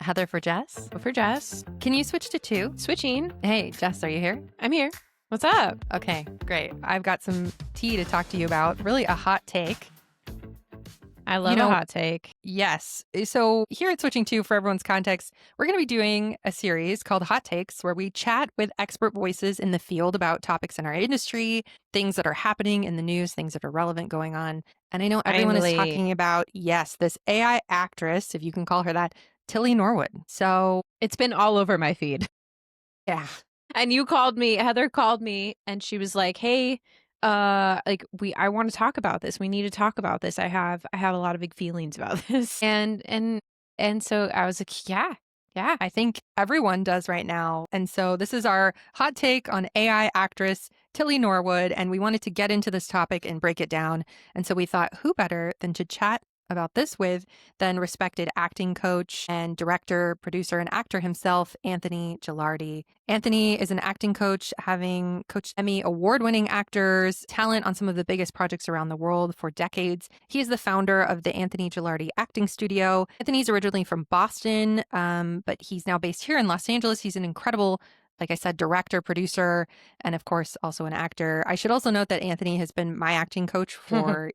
Heather for Jess. For Jess. Can you switch to two? Switching. Hey, Jess, are you here? I'm here. What's up? Okay, great. I've got some tea to talk to you about. Really a hot take. I love a hot take. Yes. So here at Switching To, for everyone's context, we're going to be doing a series called Hot Takes, where we chat with expert voices in the field about topics in our industry, things that are happening in the news, things that are relevant going on. And I know everyone is talking about, yes, this AI actress, if you can call her that, Tilly Norwood. So it's been all over my feed. Yeah. And Heather called me and she was like, hey, I want to talk about this. We need to talk about this. I have a lot of big feelings about this. And so I was like, yeah, I think everyone does right now. And so this is our hot take on AI actress Tilly Norwood. And we wanted to get into this topic and break it down. And so we thought, who better than to chat about this with than respected acting coach and director, producer, and actor himself, Anthony Gilardi. Anthony is an acting coach, having coached Emmy award-winning actors, talent on some of the biggest projects around the world for decades. He is the founder of the Anthony Gilardi Acting Studio. Anthony's originally from Boston, but he's now based here in Los Angeles. He's an incredible, like I said, director, producer, and of course, also an actor. I should also note that Anthony has been my acting coach for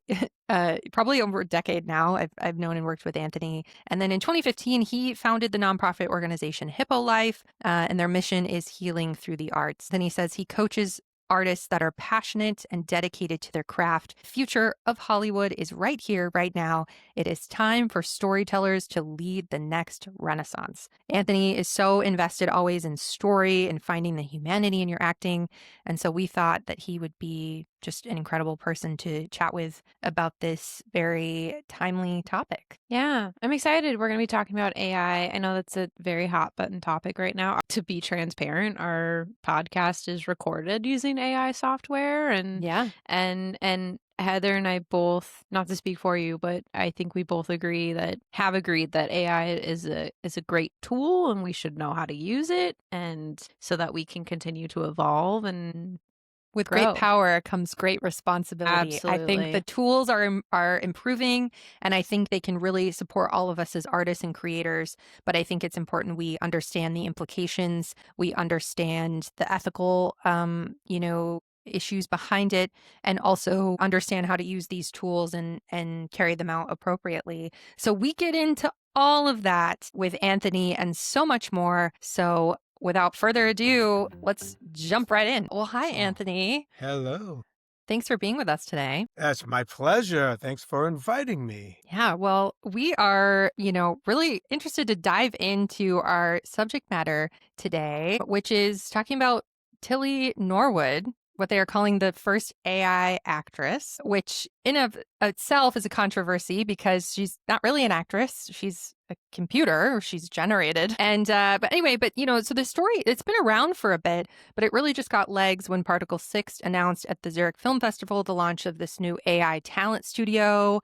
probably over a decade now. I've known and worked with Anthony. And then in 2015, he founded the nonprofit organization Hippo Life, and their mission is healing through the arts. Then he says he coaches artists that are passionate and dedicated to their craft. The future of Hollywood is right here, right now. It is time for storytellers to lead the next renaissance. Anthony is so invested always in story and finding the humanity in your acting. And so we thought that he would be just an incredible person to chat with about this very timely topic. Yeah, I'm excited. We're going to be talking about AI. I know that's a very hot button topic right now. To be transparent, our podcast is recorded using AI software, and Heather and I both, not to speak for you, but I think we both have agreed that AI is a great tool and we should know how to use it, and so that we can continue to evolve and with great power comes great responsibility. Absolutely. I think the tools are improving, and I think they can really support all of us as artists and creators. But I think it's important we understand the implications. We understand the ethical, issues behind it, and also understand how to use these tools and carry them out appropriately. So we get into all of that with Anthony and so much more. So without further ado, let's jump right in. Well, hi, Anthony. Hello. Thanks for being with us today. That's my pleasure. Thanks for inviting me. Yeah, well, we are, really interested to dive into our subject matter today, which is talking about Tilly Norwood, what they are calling the first AI actress, which in of itself is a controversy because she's not really an actress. She's a computer, or she's generated. And, so the story, it's been around for a bit, but it really just got legs when Particle 6 announced at the Zurich Film Festival the launch of this new AI talent studio.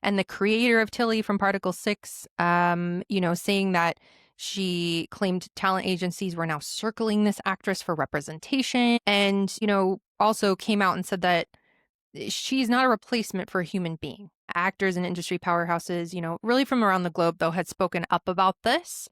And the creator of Tilly from Particle 6, saying that she claimed talent agencies were now circling this actress for representation, and, also came out and said that she's not a replacement for a human being. Actors and industry powerhouses, really from around the globe, though, had spoken up about this.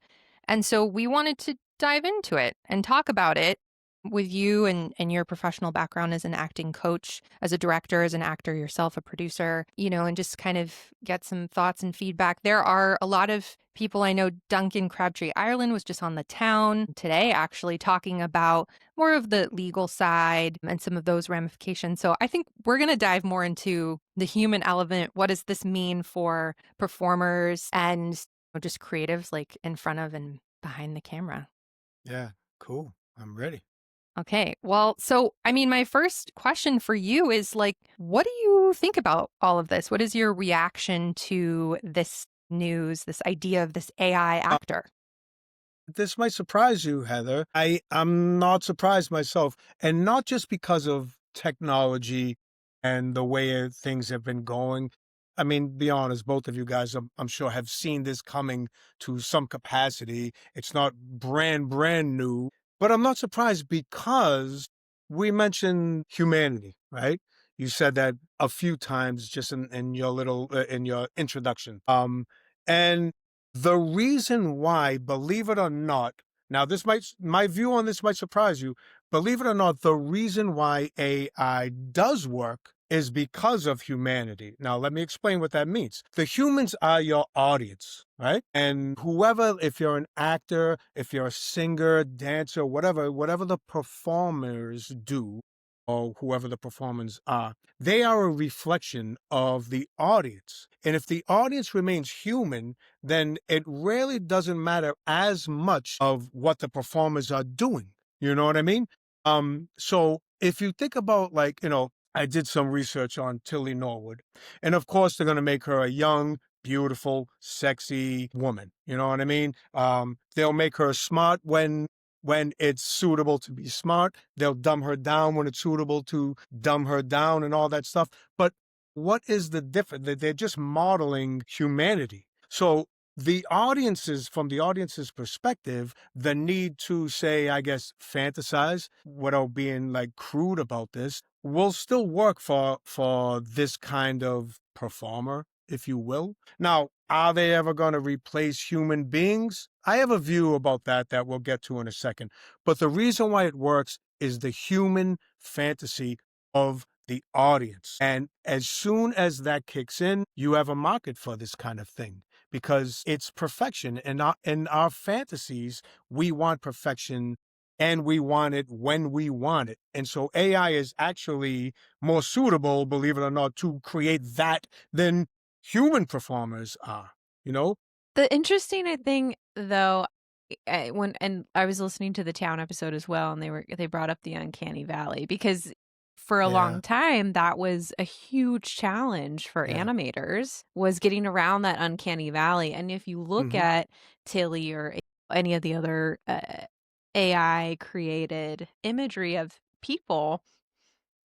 And so we wanted to dive into it and talk about it with you and your professional background as an acting coach, as a director, as an actor yourself, a producer, and just kind of get some thoughts and feedback. There are a lot of people I know. Duncan Crabtree Ireland was just on The Town today, actually talking about more of the legal side and some of those ramifications. So I think we're going to dive more into the human element. What does this mean for performers and just creatives, like in front of and behind the camera? Yeah, cool. I'm ready. Okay. Well, so, my first question for you is what do you think about all of this? What is your reaction to this news, this idea of this AI actor? This might surprise you, Heather. I'm not surprised myself, and not just because of technology and the way things have been going. Be honest, both of you guys, I'm sure, have seen this coming to some capacity. It's not brand new. But I'm not surprised because we mentioned humanity, right? You said that a few times just in your little in your introduction. And The reason why, believe it or not, now this might, my view on this might surprise you. Believe it or not, the reason why AI does work is because of humanity. Now, let me explain what that means. The humans are your audience, right? And whoever, if you're an actor, if you're a singer, dancer, whatever the performers do, or whoever the performers are, they are a reflection of the audience. And if the audience remains human, then it really doesn't matter as much of what the performers are doing. You know what I mean? So if you think about, like, I did some research on Tilly Norwood, and of course they're gonna make her a young, beautiful, sexy woman. You know what I mean? They'll make her smart when it's suitable to be smart. They'll dumb her down when it's suitable to dumb her down and all that stuff. But what is the difference? They're just modeling humanity. So from the audience's perspective, the need to, say, I guess, fantasize without being like crude about this will still work for this kind of performer, if you will. Now, are they ever going to replace human beings? I have a view about that we'll get to in a second. But the reason why it works is the human fantasy of the audience. And as soon as that kicks in, you have a market for this kind of thing because it's perfection. And in our fantasies, we want perfection and we want it when we want it. And so AI is actually more suitable, believe it or not, to create that than human performers are, you know? The interesting thing, though, I was listening to the Town episode as well, and they brought up the uncanny valley because for a Yeah, long time that was a huge challenge for yeah. animators was getting around that uncanny valley. And if you look Hmm. at Tilly or any of the other AI created imagery of people,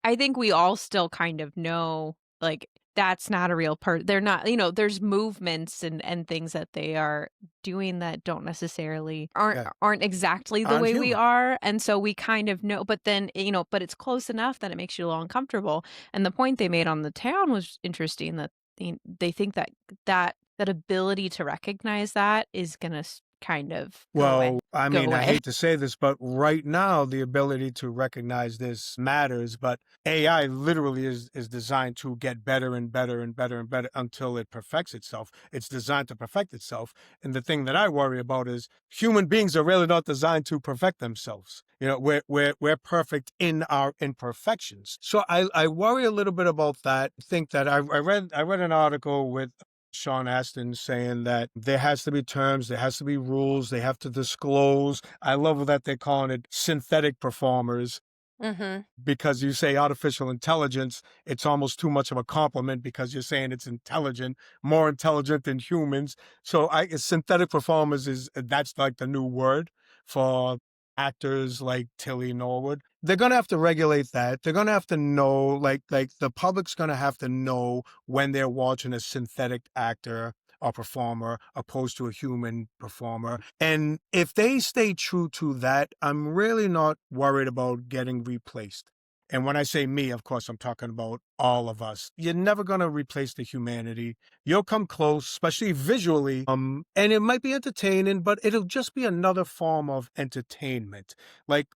I think we all still kind of know, like, that's not a real they're not, there's movements and things that they are doing that don't necessarily Yeah. aren't exactly the I'm way we human. are, and so we kind of know, but then, but it's close enough that it makes you a little uncomfortable, and the point they made on the Town was interesting, that they think that that ability to recognize that is gonna kind of Well, I go mean, I away. hate to say this, but right now the ability to recognize this matters. But AI literally is designed to get better and better and better and better until it perfects itself. It's designed to perfect itself. And the thing that I worry about is human beings are really not designed to perfect themselves. We're perfect in our imperfections. So I worry a little bit about that. Think that I read an article with Sean Astin saying that there has to be terms, there has to be rules, they have to disclose. I love that they're calling it synthetic performers Mhm. because you say artificial intelligence, it's almost too much of a compliment because you're saying it's intelligent, more intelligent than humans. So synthetic performers that's like the new word for actors like Tilly Norwood. They're gonna have to regulate that. They're gonna have to know, like the public's gonna have to know when they're watching a synthetic actor or performer opposed to a human performer. And if they stay true to that, I'm really not worried about getting replaced. And when I say me, of course, I'm talking about all of us. You're never going to replace the humanity. You'll come close, especially visually. And it might be entertaining, but it'll just be another form of entertainment, like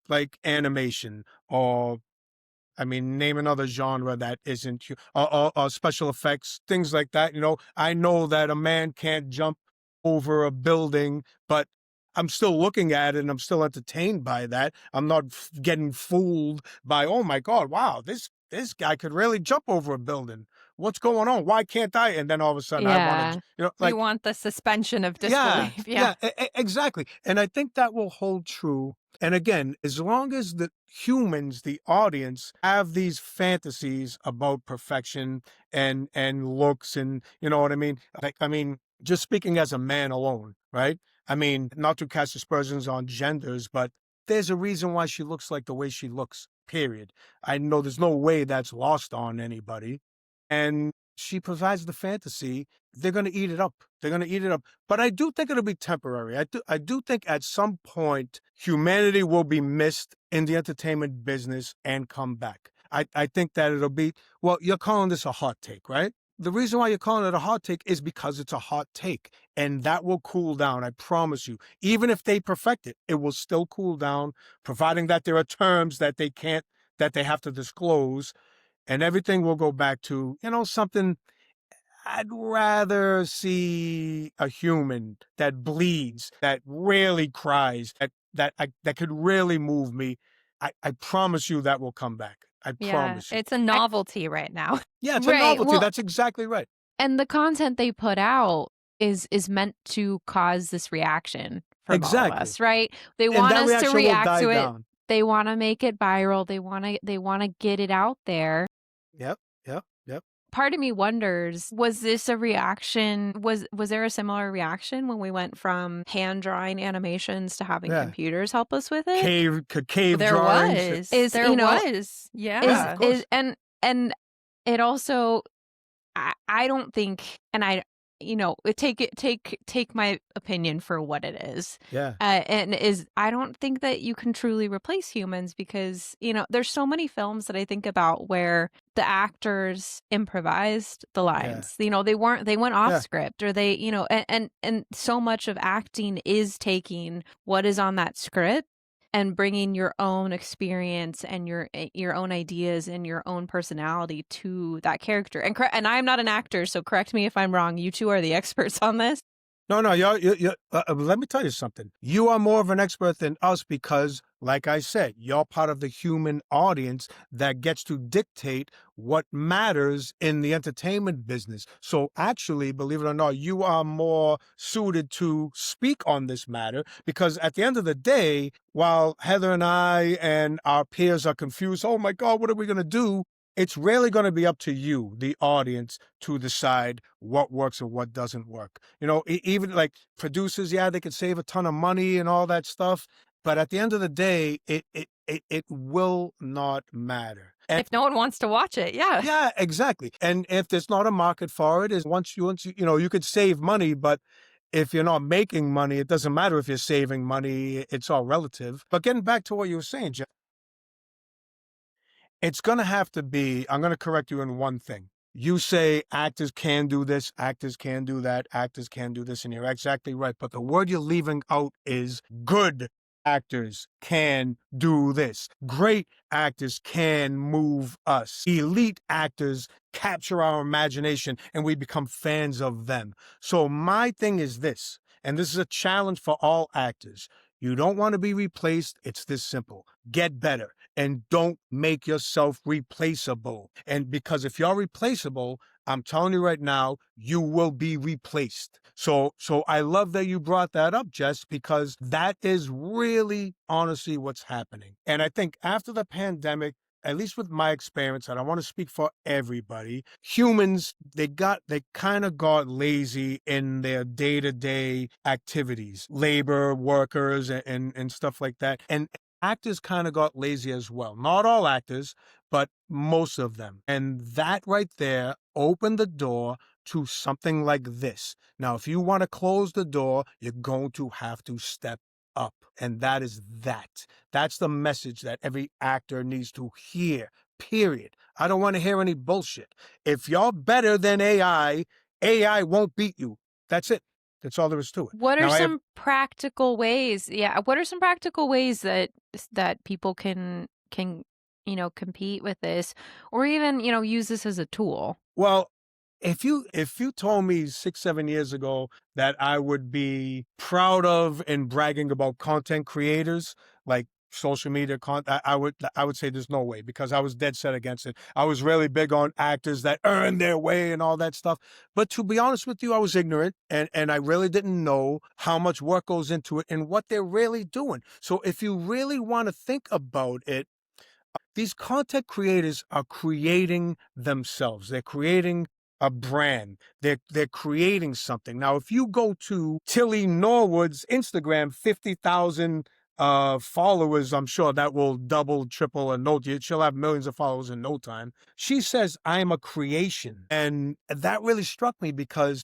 animation or I mean, name another genre that isn't special effects, things like that. I know that a man can't jump over a building, but I'm still looking at it and I'm still entertained by that. I'm not getting fooled by, oh my God, wow, this guy could really jump over a building. What's going on? Why can't I? And then all of a sudden, I want to, Yeah. You like, want the suspension of yeah, disbelief. Yeah. yeah, exactly. And I think that will hold true. And again, as long as the humans, the audience, have these fantasies about perfection and looks, and you know what I mean? Like, I mean, just speaking as a man alone, right? I mean, not to cast aspersions on genders, but there's a reason why she looks like the way she looks, period. I know there's no way that's lost on anybody. And she provides the fantasy. They're going to eat it up. They're going to eat it up. But I do think it'll be temporary. I do think at some point humanity will be missed in the entertainment business and come back. I think that it'll be, well, you're calling this a hot take, right? The reason why you're calling it a hot take is because it's a hot take. and that will cool down. I promise you. Even if they perfect it, it will still cool down, providing that there are terms that they have to disclose, and everything will go back to, something. I'd rather see a human that bleeds, that really cries, that could really move me. I promise you that will come back. I Yeah, promise you. it's a novelty right now. Yeah, it's a Right. novelty. Well, That's exactly right. and the content they put out is meant to cause this reaction from all of Exactly. us, right? They And want that us to reaction will react die to it. down. They want to make it viral. They want to get it out there. Yep, yep, yep. Part of me wonders, was this a reaction? Was there a similar reaction when we went from hand drawing animations to having Yeah. computers help us with it? Cave There drawings. was. Is There you know was. Yeah, Yeah. of course. and it also, I don't think, and take my opinion for what it is. Yeah. I don't think that you can truly replace humans because, there's so many films that I think about where the actors improvised the Yeah. lines. They went off Yeah. script, or they, and so much of acting is taking what is on that script and bringing your own experience and your own ideas and your own personality to that character. And I'm not an actor, so correct me if I'm wrong. You two are the experts on this. No, let me tell you something. You are more of an expert than us because, like I said, you're part of the human audience that gets to dictate what matters in the entertainment business. So actually, believe it or not, you are more suited to speak on this matter because at the end of the day, while Heather and I and our peers are confused, oh my God, what are we going to do? It's really going to be up to you, the audience, to decide what works and what doesn't work. Even like producers, yeah, they could save a ton of money and all that stuff. But at the end of the day, it will not matter. And If no one wants to watch it, yeah. yeah, exactly. And if there's not a market for it, is once you could save money, but if you're not making money, it doesn't matter if you're saving money. It's all relative. But getting back to what you were saying, Jeff, it's going to have to be, I'm going to correct you in one thing. You say actors can do this, actors can do that, actors can do this, and you're exactly right. But the word you're leaving out is good actors can do this. Great actors can move us. Elite actors capture our imagination and we become fans of them. So my thing is this, and this is a challenge for all actors. You don't want to be replaced. It's this simple. Get better and don't make yourself replaceable. And because if you're replaceable, I'm telling you right now, you will be replaced. So I love that you brought that up, Jess, because that is really honestly what's happening. And I think after the pandemic, at least with my experience, and I want to speak for everybody, humans, they kind of got lazy in their day-to-day activities, labor, workers, and stuff like that. And actors kind of got lazy as well. Not all actors, but most of them. And that right there opened the door to something like this. Now, if you want to close the door, you're going to have to step up. And that is that. That's the message that every actor needs to hear, period. I don't want to hear any bullshit. If you're better than AI won't beat you. That's it. That's all there is to it. What are Now, some practical ways? Yeah, what are some practical ways that people can compete with this, or even use this as a tool? Well, if you told me 6-7 years ago that I would be proud of and bragging about content creators like social media content, I would say there's no way, because I was dead set against it. I was really big on actors that earn their way and all that stuff. But to be honest with you, I was ignorant and I really didn't know how much work goes into it and what they're really doing. So if you really want to think about it, these content creators are creating themselves. They're creating a brand. They're creating something. Now, if you go to Tilly Norwood's Instagram, 50,000 followers, I'm sure that will double, triple, and she'll have millions of followers in no time. She says, I am a creation. And that really struck me because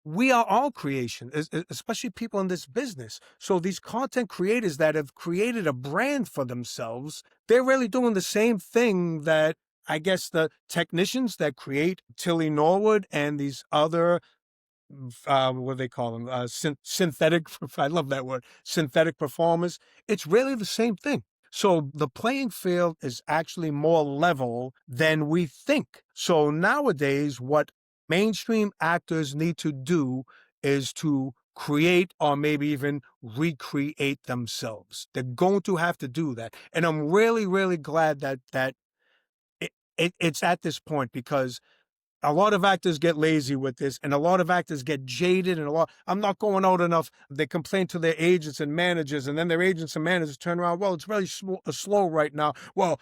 we are all creation, especially people in this business. So these content creators that have created a brand for themselves, they're really doing the same thing that I guess the technicians that create Tilly Norwood and these other what do they call them? Synthetic. I love that word. Synthetic performers. It's really the same thing. So the playing field is actually more level than we think. So nowadays, what mainstream actors need to do is to create or maybe even recreate themselves. They're going to have to do that. And I'm really, really glad that it's at this point, because a lot of actors get lazy with this, and a lot of actors get jaded, and I'm not going out enough. They complain to their agents and managers, and then their agents and managers turn around, well, it's really slow right now. Well,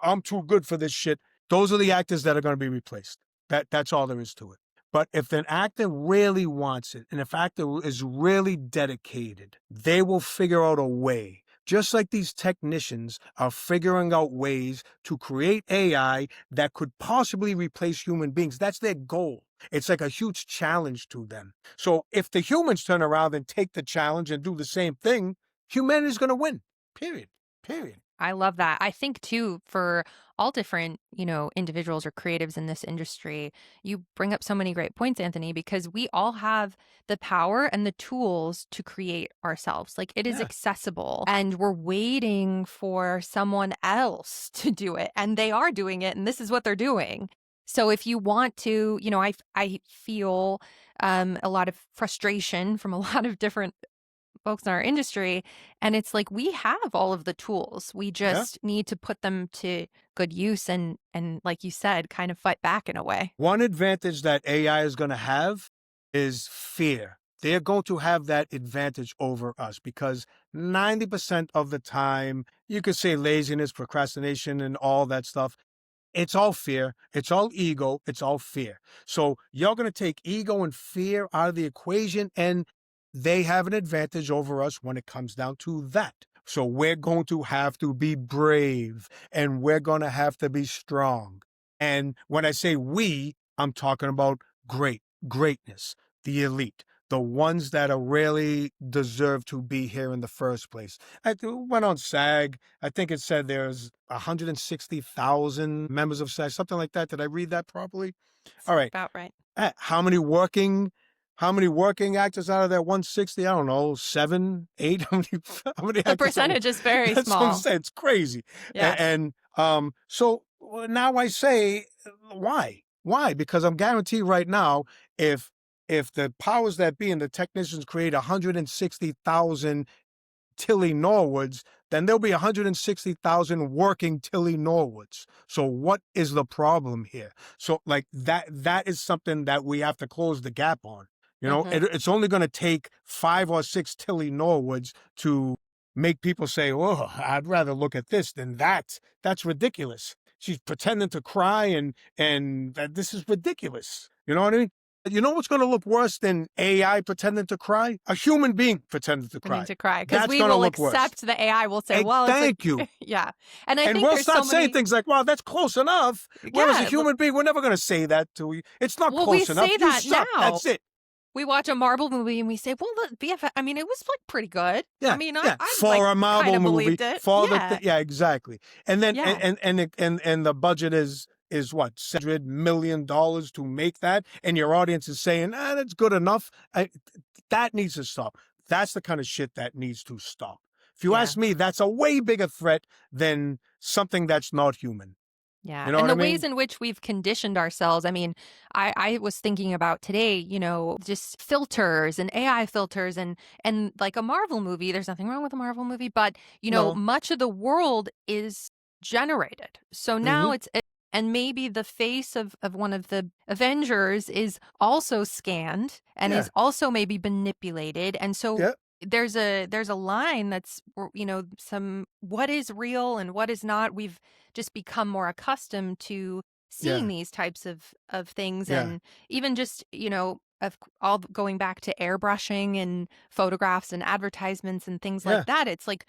I'm too good for this shit. Those are the actors that are going to be replaced. That's all there is to it. But if an actor really wants it, and if actor is really dedicated, they will figure out a way. Just like these technicians are figuring out ways to create AI that could possibly replace human beings. That's their goal. It's like a huge challenge to them. So if the humans turn around and take the challenge and do the same thing, humanity's going to win. Period. Period. I love that. I think too, for all different, individuals or creatives in this industry, you bring up so many great points, Anthony, because we all have the power and the tools to create ourselves. Like, it is Yeah. accessible, and we're waiting for someone else to do it, and they are doing it, and this is what they're doing. So if you want to, I feel a lot of frustration from a lot of different folks in our industry, and it's like we have all of the tools. We Yeah. just need to put them to good use and like you said, kind of fight back in a way. One advantage that AI is going to have is fear. They're going to have that advantage over us because 90% of the time, you could say laziness, procrastination, and all that stuff. It's all fear. It's all ego. It's all fear. So you're going to take ego and fear out of the equation, and they have an advantage over us when it comes down to that. So we're going to have to be brave, and we're going to have to be strong. And when I say we, I'm talking about greatness, the elite, the ones that are really deserve to be here in the first place. I went on SAG. I think it said there's 160,000 members of SAG, something like that. Did I read that properly? All right. About right. How many working actors out of that 160? I don't know, 7, 8. How many The percentage is very That's small. what I'm saying. It's crazy. Yeah. And so now I say, why? Why? Because I'm guaranteed right now, if the powers that be and the technicians create 160,000 Tilly Norwoods, then there'll be 160,000 working Tilly Norwoods. So what is the problem here? So like that is something that we have to close the gap on. It's only going to take 5 or 6 Tilly Norwoods to make people say, oh, I'd rather look at this than that. That's ridiculous. She's pretending to cry and this is ridiculous. You know what I mean? You know what's going to look worse than AI pretending to cry? A human being pretending to cry. Because That's we gonna will look worse. accept the AI will say, well, it's thank you. Yeah. And I think we'll there's start so saying many... things like, wow, that's close enough. Whereas a human being, we're never going to say that to you. It's not close enough. We say that you suck. now. That's it. We watch a Marvel movie and we say, well, the VFX, I mean, it was like pretty good. Yeah, I mean, yeah. I for like, a Marvel movie, believed it. for Yeah. yeah, exactly. And then Yeah. and the budget is what, $700 million to make that, and your audience is saying, that's good enough. That needs to stop. That's the kind of shit that needs to stop. If you ask me, that's a way bigger threat than something that's not human. Yeah. You know and what the I mean? ways in which we've conditioned ourselves. I mean, I was thinking about today, just filters and AI filters and like a Marvel movie. There's nothing wrong with a Marvel movie, but No. much of the world is generated. So now and maybe the face of one of the Avengers is also scanned and is also maybe manipulated. And so there's a line that's, some what is real and what is not. We've just become more accustomed to seeing these types of things. And even just, of all going back to airbrushing and photographs and advertisements and things like that. It's like,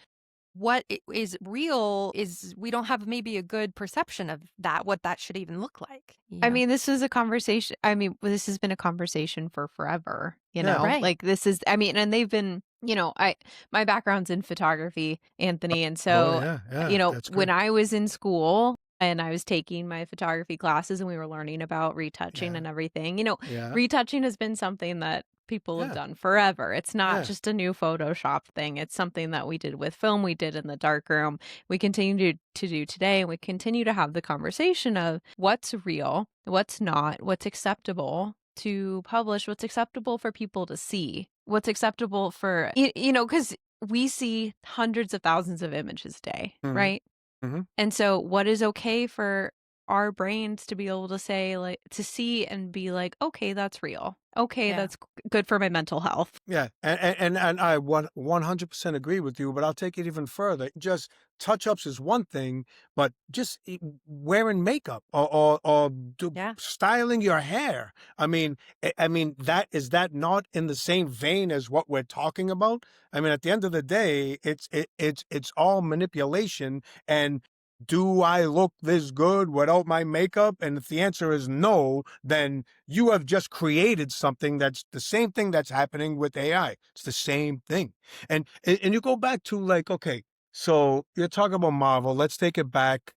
what is real is we don't have maybe a good perception of that, what that should even look like. I mean, this is a conversation. I mean, this has been a conversation for forever, Right. like this is, I mean, and they've been, my background's in photography, Anthony. And so, that's when great. I was in school, and I was taking my photography classes and we were learning about retouching Yeah. and everything. Yeah. Retouching has been something that people have Yeah. done forever. It's not Yeah. just a new Photoshop thing. It's something that we did with film, we did in the darkroom. We continue to do today, and we continue to have the conversation of what's real, what's not, what's acceptable to publish, what's acceptable for people to see, what's acceptable for because we see hundreds of thousands of images a day, Mhm. right? Mhm. And so what is okay for our brains to be able to say, like, to see and be like, "Okay, that's real. Okay, Yeah. that's good for my mental health." Yeah, and I 100% agree with you, but I'll take it even further. Just touch-ups is one thing, but just wearing makeup or Yeah. styling your hair. I mean, that is that not in the same vein as what we're talking about? I mean, at the end of the day, it's all manipulation. And do I look this good without my makeup? And if the answer is no, then you have just created something that's the same thing that's happening with AI. It's the same thing. And you go back to, like, okay, so you're talking about Marvel. Let's take it back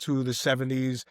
to the 70s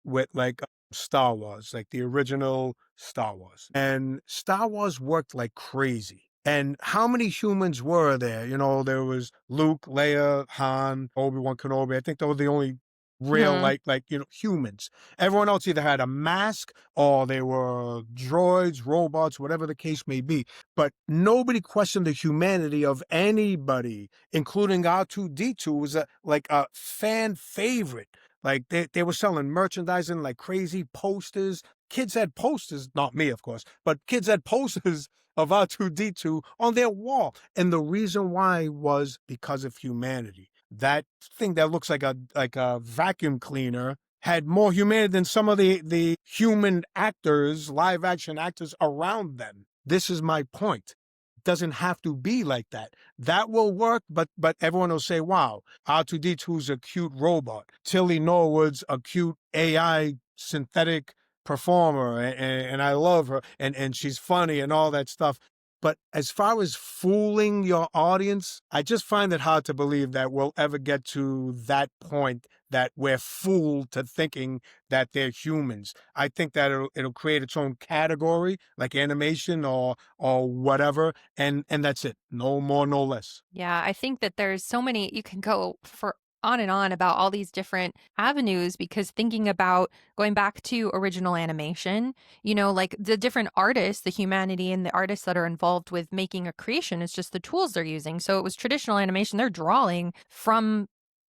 with, like, Star Wars, like the original Star Wars. And Star Wars worked like crazy. And how many humans were there? There was Luke, Leia, Han, Obi-Wan Kenobi. I think those were the only real, Mhm. like, humans. Everyone else either had a mask or they were droids, robots, whatever the case may be. But nobody questioned the humanity of anybody, including R2D2 was like a fan favorite. Like, they were selling merchandising like crazy, posters. Kids had posters, not me, of course, but kids had posters of R2D2 on their wall. And the reason why was because of humanity. That thing that looks like a vacuum cleaner had more humanity than some of the human actors, live action actors around them. This is my point. Doesn't have to be like that. That will work, but everyone will say, wow, R2D2's a cute robot. Tilly Norwood's a cute AI synthetic performer, and I love her, and she's funny and all that stuff. But as far as fooling your audience, I just find it hard to believe that we'll ever get to that point that we're fooled to thinking that they're humans. I think that it'll create its own category, like animation or whatever, and that's it. No more, no less. Yeah, I think that there's so many you can go for on and on about all these different avenues because thinking about going back to original animation, like the different artists, the humanity and the artists that are involved with making a creation is just the tools they're using. So it was traditional animation, they're drawing from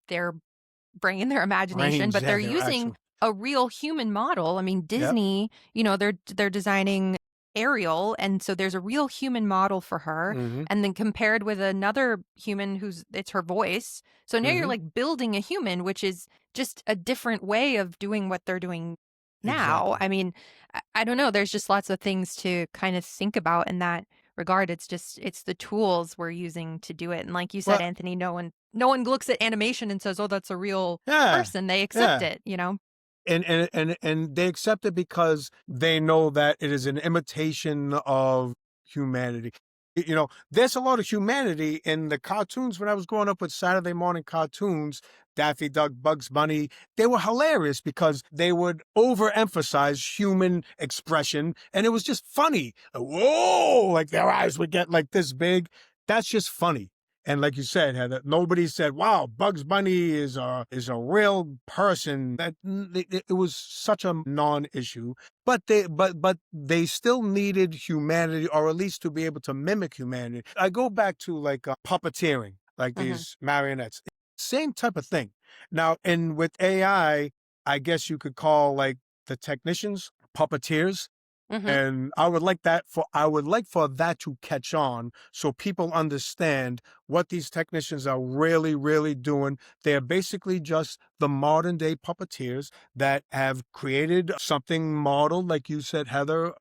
their brain, their imagination, Brains, but yeah, they're they're using actual. a real human model. I mean, Yep. Disney, they're designing Ariel, and so there's a real human model for her, Mm-hmm. and then compared with another human who's it's her voice. So now you're Mm-hmm. like building a human, which is just a different way of doing what they're doing now. Exactly. I mean, I don't know. There's just lots of things to kind of think about in that regard. It's the tools we're using to do it. And like you said, Well, Anthony, no one looks at animation and says, "Oh, that's a real yeah, person." They accept yeah. it. And they accept it because they know that it is an imitation of humanity. There's a lot of humanity in the cartoons. When I was growing up with Saturday morning cartoons, Daffy Duck, Bugs Bunny, they were hilarious because they would overemphasize human expression, and it was just funny. Whoa, like their eyes would get like this big. That's just funny. And like you said, Heather, nobody said, "Wow, Bugs Bunny is a real person." It was such a non-issue, but they still needed humanity, or at least to be able to mimic humanity. I go back to, like, puppeteering, like Mhm. these marionettes, same type of thing. Now, and with I guess you could call, like, the technicians puppeteers. Mhm. And I would like for that to catch on so people understand what these technicians are really, really doing. They're basically just the modern day puppeteers that have created something modeled, like you said, Heather,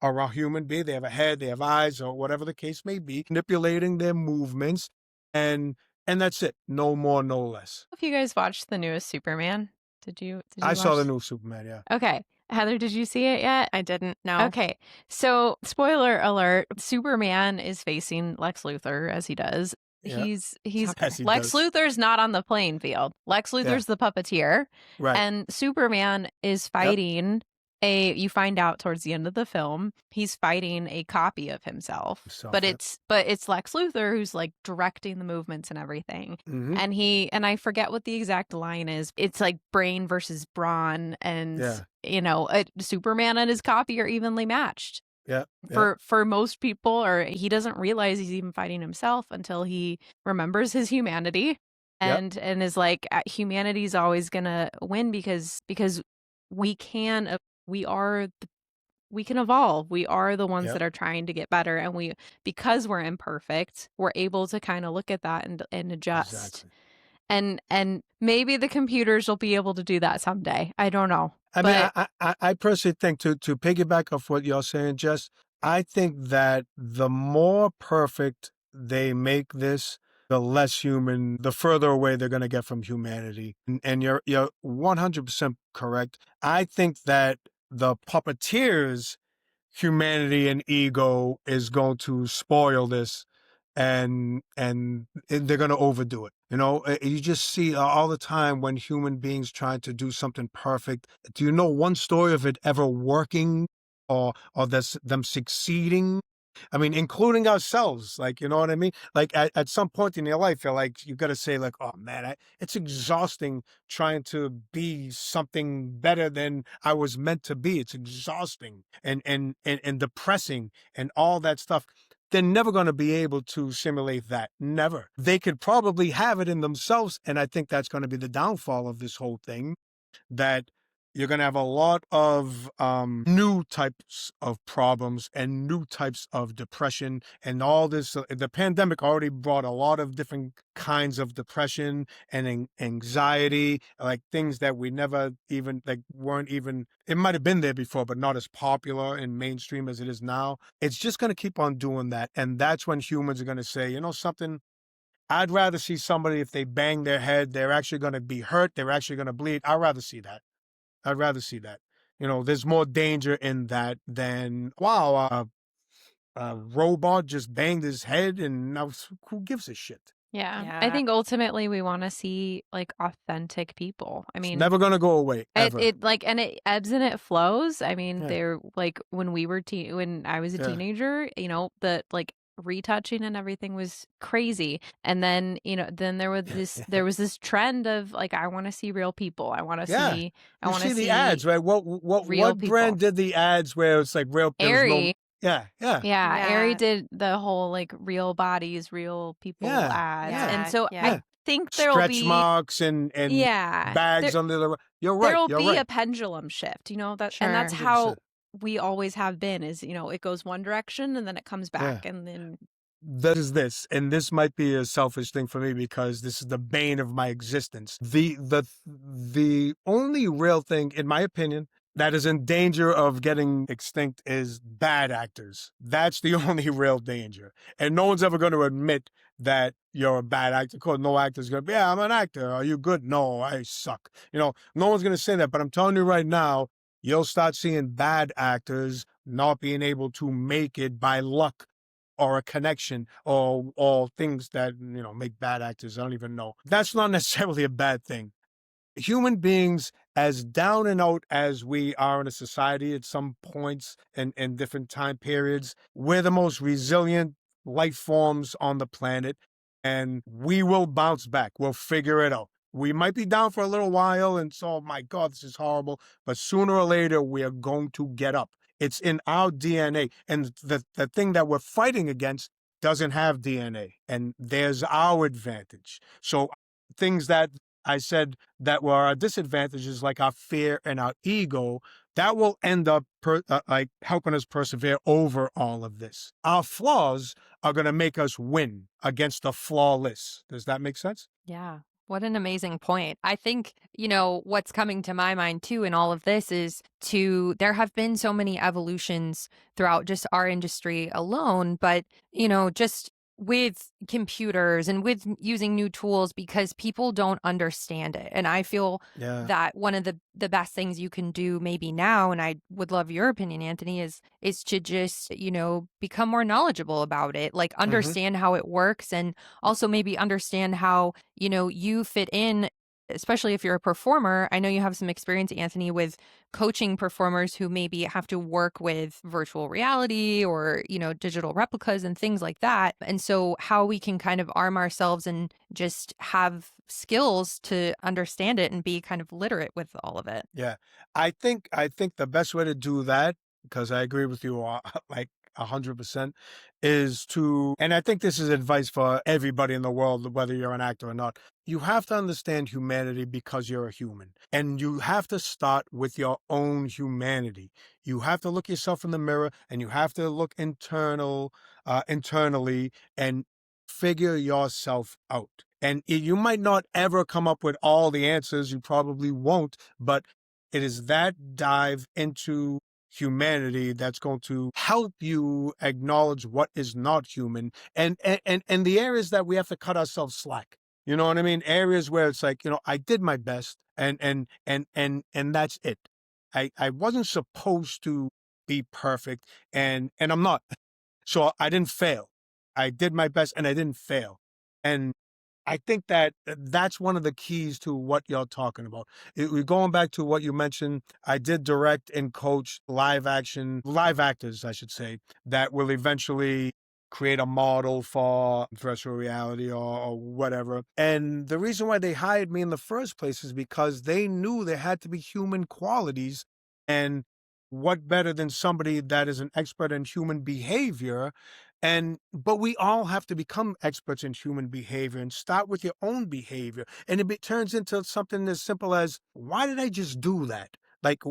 or a human being. They have a head, they have eyes, or whatever the case may be, manipulating their movements, and and that's it. No more, no less. If you guys watched the newest Superman, did I you saw the watch? new Superman, yeah. Okay. Heather, did you see it yet? I didn't know. Okay. So, spoiler alert, Superman is facing Lex Luthor as he does. Yeah. he's Yes, he Lex does. Luthor's not on the playing field. Lex Yeah. Luthor's the puppeteer, Right. and Superman is Yep. fighting you find out towards the end of the film, he's fighting a copy of himself. Himself. But Yep. it's Lex Luthor who's like directing the movements and everything. Mm-hmm. And I forget what the exact line is. It's like brain versus brawn, and Yeah. Superman and his copy are evenly matched. Yeah. Yeah. For most people, or he doesn't realize he's even fighting himself until he remembers his humanity, Yep. and is like, humanity's always gonna win because we can we are we can evolve. We are the ones Yep. that are trying to get better, and because we're imperfect, we're able to kind of look at that and adjust. Exactly. And maybe the computers will be able to do that someday. I don't know. I mean, But I personally think to piggyback off what you're saying, Jess, I think that the more perfect they make this, the less human, the further away they're going to get from humanity. And you're 100% correct. I think that the puppeteers humanity and ego is going to spoil this, and they're going to overdo it. You just see all the time when human beings trying to do something perfect. Do you know one story of it ever working, or them succeeding? I mean, including ourselves, like, you know what I mean? Like at some point in your life, you got to say like, oh man, it's exhausting trying to be something better than I was meant to be. It's exhausting and depressing and all that stuff. They're never going to be able to simulate that. Never. They could probably have it in themselves. And I think that's going to be the downfall of this whole thing, that you're going to have a lot of new types of problems and new types of depression and all this. The pandemic already brought a lot of different kinds of depression and anxiety, like things that we never even, like, weren't even, it might have been there before, but not as popular and mainstream as it is now. It's just going to keep on doing that. And that's when humans are going to say, you know something, I'd rather see somebody, if they bang their head, they're actually going to be hurt, they're actually going to bleed. I'd rather see that. I'd rather see that. There's more danger in that than, wow, a robot just banged his head and now who gives a shit? yeah, I think ultimately we want to see like authentic people. I It's mean, never going to go away, ever. it like, and it ebbs and it flows. I mean, Yeah. they're like when I was a Yeah. teenager, the like retouching and everything was crazy. And then, then there was this trend of like, I want to see real people. I want to Yeah. see You see the ads, right? real What people. brand did the ads where it's like real? Airy. Yeah. Airy did the whole like real bodies, real people ads. Yeah. And so Yeah. I think there'll Stretch be marks and bags under the. You're right. there'll You're be right. a pendulum shift, that, Sure. and that's how 100%. we always have been, is, it goes one direction and then it comes back, and then That is this, and this might be a selfish thing for me because this is the bane of my existence. The only real thing, in my opinion, that is in danger of getting extinct is bad actors. That's the only real danger. And no one's ever going to admit that you're a bad actor. Of course, no actor's going to be, yeah, I'm an actor. Are you good? No, I suck. No one's going to say that. But I'm telling you right now, you'll start seeing bad actors not being able to make it by luck or a connection, or things that make bad actors. I don't even know. That's not necessarily a bad thing. Human beings, as down and out as we are in a society at some points and different time periods, we're the most resilient life forms on the planet, and we will bounce back. We'll figure it out. We might be down for a little while and so, oh my God, this is horrible, but sooner or later we are going to get up. It's in our DNA, and the thing that we're fighting against doesn't have DNA, and there's our advantage. So things that I said that were our disadvantages, like our fear and our ego, that will end up like helping us persevere over all of this. Our flaws are going to make us win against the flawless. Does that make sense? Yeah. What an amazing point. I think, what's coming to my mind too in all of this is there have been so many evolutions throughout just our industry alone, but, just with computers and with using new tools because people don't understand it. And I feel Yeah. that one of the best things you can do maybe now, and I would love your opinion, Anthony, is to just, become more knowledgeable about it, like Hmm. understand how it works and also maybe understand how, you fit in. Especially if you're a performer, I know you have some experience, Anthony, with coaching performers who maybe have to work with virtual reality or, digital replicas and things like that. And so how we can kind of arm ourselves and just have skills to understand it and be kind of literate with all of it. Yeah. I think the best way to do that, because I agree with you like 100%, is to, and I think this is advice for everybody in the world, whether you're an actor or not. You have to understand humanity because you're a human. And you have to start with your own humanity. You have to look yourself in the mirror and you have to look internally and figure yourself out. And you might not ever come up with all the answers. You probably won't, but it is that dive into humanity that's going to help you acknowledge what is not human, and the areas that we have to cut ourselves slack. You know what I mean? Areas where it's like, I did my best, and that's it. I wasn't supposed to be perfect, and I'm not. So I didn't fail. I did my best and I didn't fail. And I think that that's one of the keys to what you're talking about. We're going back to what you mentioned. I did direct and coach live actors, I should say, that will eventually create a model for virtual reality or whatever. And the reason why they hired me in the first place is because they knew there had to be human qualities. And what better than somebody that is an expert in human behavior, but we all have to become experts in human behavior and start with your own behavior. And it turns into something as simple as, why did I just do that? Like,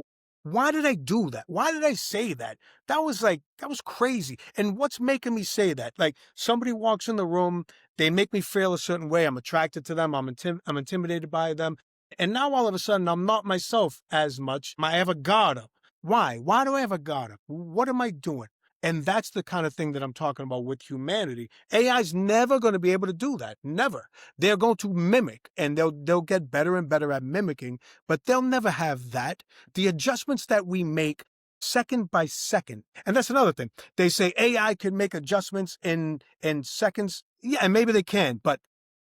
why did I do that? Why did I say that? That was crazy. And what's making me say that? Like, somebody walks in the room, they make me feel a certain way. I'm attracted to them. I'm intimidated by them. And now all of a sudden, I'm not myself as much. I have a guard up. Why? Why do I have a guard up? What am I doing? And that's the kind of thing that I'm talking about with humanity. AI is never going to be able to do that. Never. They're going to mimic, and they'll get better and better at mimicking, but they'll never have that. The adjustments that we make second by second. And that's another thing. They say AI can make adjustments in seconds. Yeah, and maybe they can, but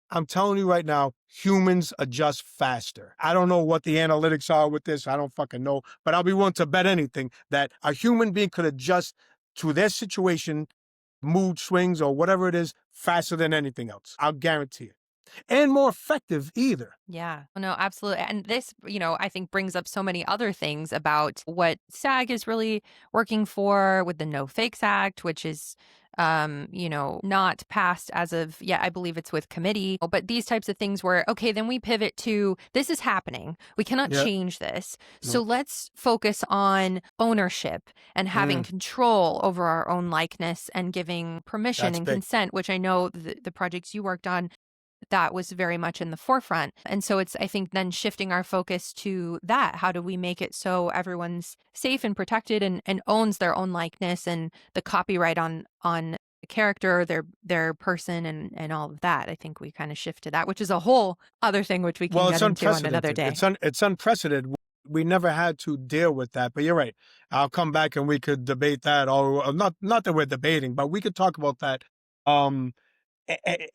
I'm telling you right now, humans adjust faster. I don't know what the analytics are with this. I don't fucking know. But I'll be willing to bet anything that a human being could adjust to their situation, mood swings, or whatever it is, faster than anything else. I'll guarantee it. And more effective either. Yeah, no, absolutely. And this, I think brings up so many other things about what SAG is really working for with the No Fakes Act, which is, not passed as of, yeah, I believe it's with committee. But these types of things where, okay, then we pivot to this is happening. We cannot Yeah. change this. So No. let's focus on ownership and having control over our own likeness and giving permission That's and big. consent, which I know the projects you worked on that was very much in the forefront. And so it's, I think, then shifting our focus to that. How do we make it so everyone's safe and protected and owns their own likeness and the copyright on the character, their person and all of that. I think we kind of shift to that, which is a whole other thing which we can Well, it's get into on another unprecedented. day. It's unprecedented. We never had to deal with that. But you're right. I'll come back and we could debate that, or not that we're debating, but we could talk about that. Um,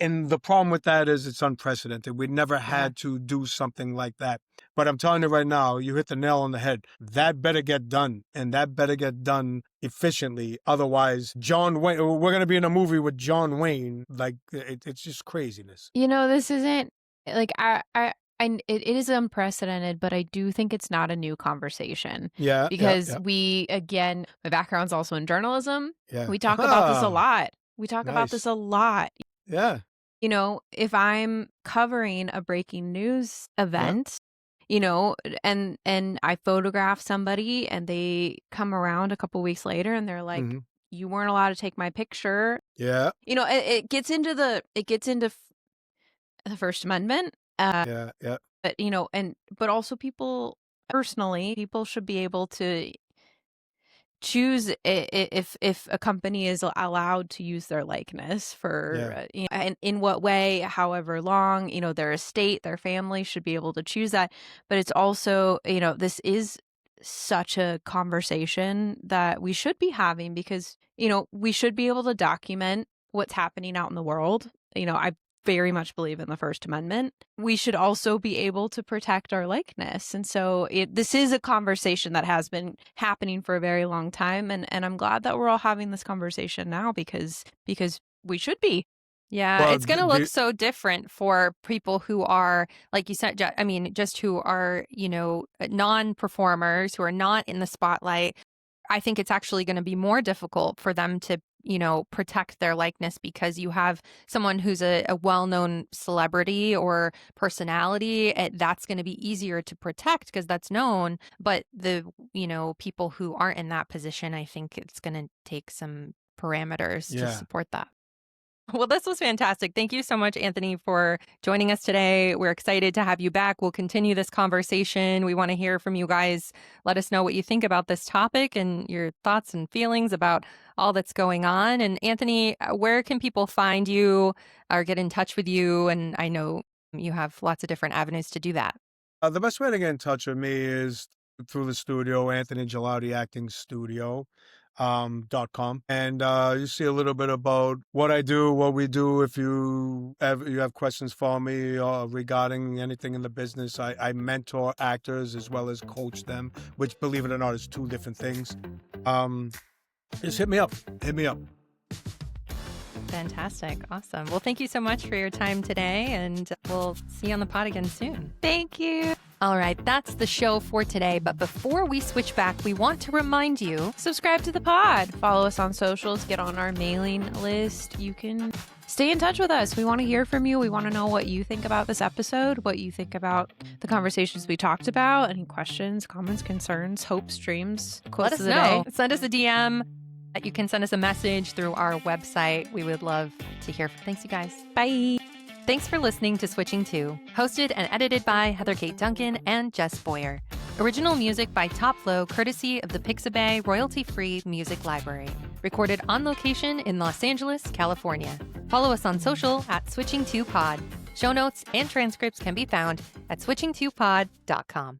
and the problem with that is it's unprecedented. We never Yeah. had to do something like that. But I'm telling you right now, you hit the nail on the head. That better get done, and that better get done efficiently. Otherwise, John Wayne, we're going to be in a movie with John Wayne. Like, it's just craziness. This isn't like it is unprecedented, but I do think it's not a new conversation Yeah, yeah, because yeah, we, again, my background's also in journalism. yeah. We talk about this a lot. We talk about this Nice. a lot. Yeah, If I'm covering a breaking news yeah. event, and I photograph somebody and they come around a couple weeks later and they're like, Hmm. you weren't allowed to take my picture. Yeah, It gets into the First Amendment. yeah, yeah. But, but also people personally, people should be able to choose if a company is allowed to use their likeness for and in what way, however long, their estate, their family should be able to choose that. But it's also, this is such a conversation that we should be having because, we should be able to document what's happening out in the world. I very much believe in the First Amendment. We should also be able to protect our likeness. And so this is a conversation that has been happening for a very long time. And I'm glad that we're all having this conversation now because we should be. Yeah, Well, it's going to look so different for people who are, like you said, I mean, just who are, non-performers, who are not in the spotlight. I think it's actually going to be more difficult for them to, protect their likeness because you have someone who's a well-known celebrity or personality. That's going to be easier to protect because that's known. But the, people who aren't in that position, I think it's going to take some parameters to support that. Well, this was fantastic. Thank you so much, Anthony, for joining us today. We're excited to have you back. We'll continue this conversation. We want to hear from you guys. Let us know what you think about this topic and your thoughts and feelings about all that's going on. And Anthony, where can people find you or get in touch with you? And I know you have lots of different avenues to do that. The best way to get in touch with me is through the studio, Anthony Gilardi Acting Studio. .com, and you see a little bit about what I do, what we do. If you have questions for me regarding anything in the business, I mentor actors as well as coach them, which, believe it or not, is two different things. Just hit me up. Fantastic. Awesome. Well, thank you so much for your time today, and we'll see you on the pod again soon. Thank you. All right, that's the show for today. But before we switch back, we want to remind you, subscribe to the pod, follow us on socials, get on our mailing list. You can stay in touch with us. We want to hear from you. We want to know what you think about this episode, what you think about the conversations we talked about, any questions, comments, concerns, hopes, dreams, quotes of the day. Send us a DM. You can send us a message through our website. We would love to hear. Thanks, you guys. Bye. Thanks for listening to Switching To, hosted and edited by Heather Kate Duncan and Jess Boyer. Original music by Top Flow, courtesy of the Pixabay royalty-free music library. Recorded on location in Los Angeles, California. Follow us on social at Switching To Pod. Show notes and transcripts can be found at switching2pod.com.